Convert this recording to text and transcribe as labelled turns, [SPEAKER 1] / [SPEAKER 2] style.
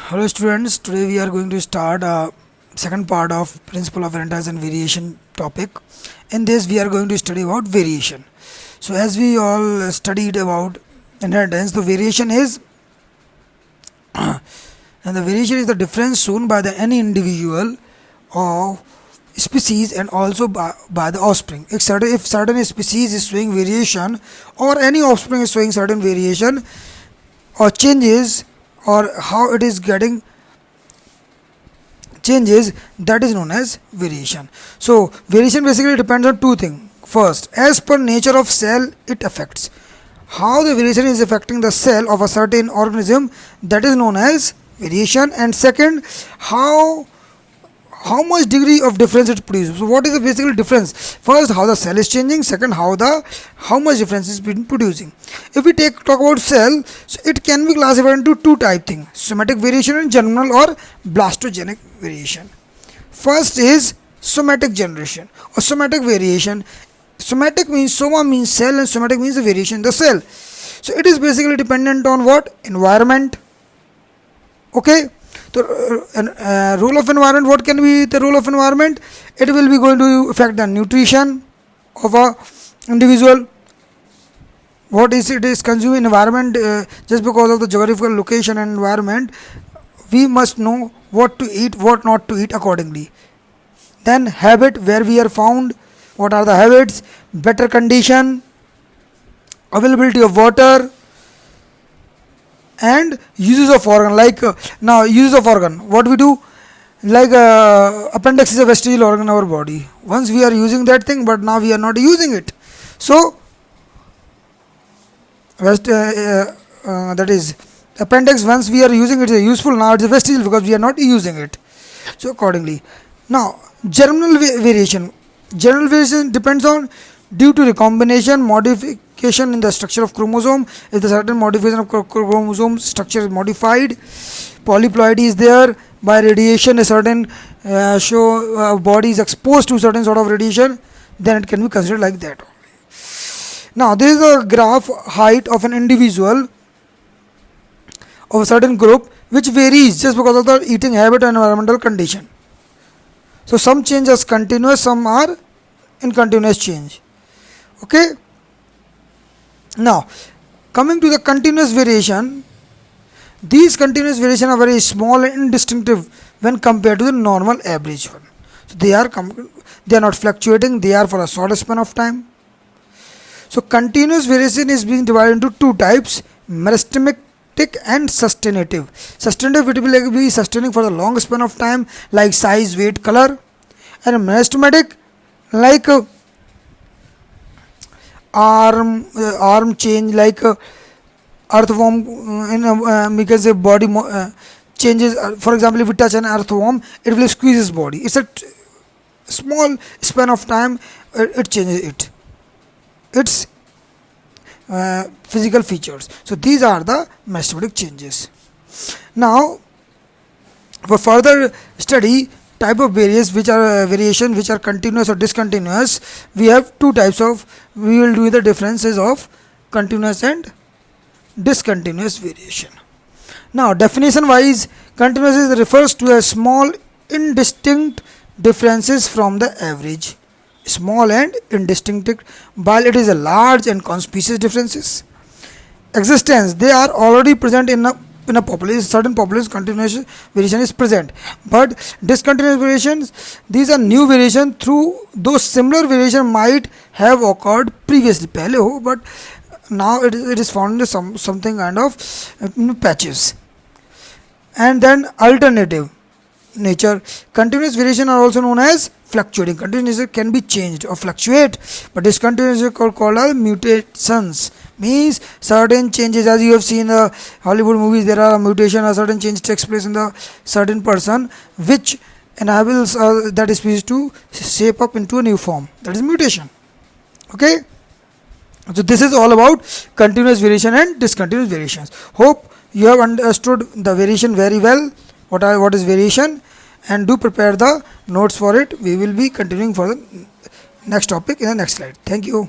[SPEAKER 1] Hello students, today we are going to start second part of principle of inheritance and variation topic. In this we are going to study about variation. So as we all studied about inheritance, the variation is the difference shown by any individual of species and also by the offspring. If certain species is showing variation or any offspring is showing certain variation or changes or how it is getting changes, that is known as variation. So variation basically depends on two things. First, as per nature of cell, it affects how the variation is affecting the cell of a certain organism, that is known as variation. And second, how much degree of difference it produces. So what is the basically difference? First, how the cell is changing. Second, how much difference is been producing. If we talk about cell, so it can be classified into two type things: somatic variation and germinal or blastogenic variation. First is somatic generation or somatic variation. Somatic means soma means cell and somatic means the variation in the cell. So it is basically dependent on what? Environment. Okay. The role of environment, what can be the role of environment? It will be going to affect the nutrition of a individual. What is it is consuming environment, just because of the geographical location and environment, we must know what to eat, what not to eat accordingly. Then habit, where we are found, what are the habits, better condition, availability of water, and uses of organ. Like now uses of organ, what we do, like appendix is a vestigial organ in our body. Once we are using that thing, but now we are not using it, so that is appendix, once we are using it is useful, now it is vestigial because we are not using it. So accordingly, now germinal variation depends on due to recombination, modification in the structure of chromosome. If the certain modification of chromosome structure is modified, polyploidy is there, by radiation a certain body is exposed to certain sort of radiation, then it can be considered like that only. Now this is a graph height of an individual of a certain group which varies just because of the eating habit and environmental condition. So some change is continuous, some are in continuous change. Okay. Now coming to the continuous variation, these continuous variation are very small and indistinctive when compared to the normal average one. So they are not fluctuating, they are for a short span of time. So continuous variation is being divided into two types: meristematic and sustainative. Sustainative, it will be sustaining for the long span of time, like size, weight, color. And meristematic, like arm change, like earthworm in because the body changes. For example, if we touch an earthworm, it will squeeze his body. It's a small span of time, it changes its physical features. So these are the meristematic changes. Now for further study type of variation which are continuous or discontinuous, we have two types of, we will do the differences of continuous and discontinuous variation. Now definition wise, continuous refers to a small indistinct differences from the average. Small and indistinct, while it is a large and conspicuous differences existence, they are already present in a population. Certain population continuous variation is present, but discontinuous variations, these are new variation through those similar variation might have occurred previously pehle, but now it is found in something kind of patches. And then alternative nature, continuous variation are also known as fluctuating. Continuous can be changed or fluctuate, but discontinuous is called as mutations, means certain changes. As you have seen in the Hollywood movies, there are a mutation, a certain change takes place in the certain person which enables that species to shape up into a new form, that is mutation. Okay, so this is all about continuous variation and discontinuous variations. Hope you have understood the variation very well, what is variation, and do prepare the notes for it. We will be continuing for the next topic in the next slide. Thank you.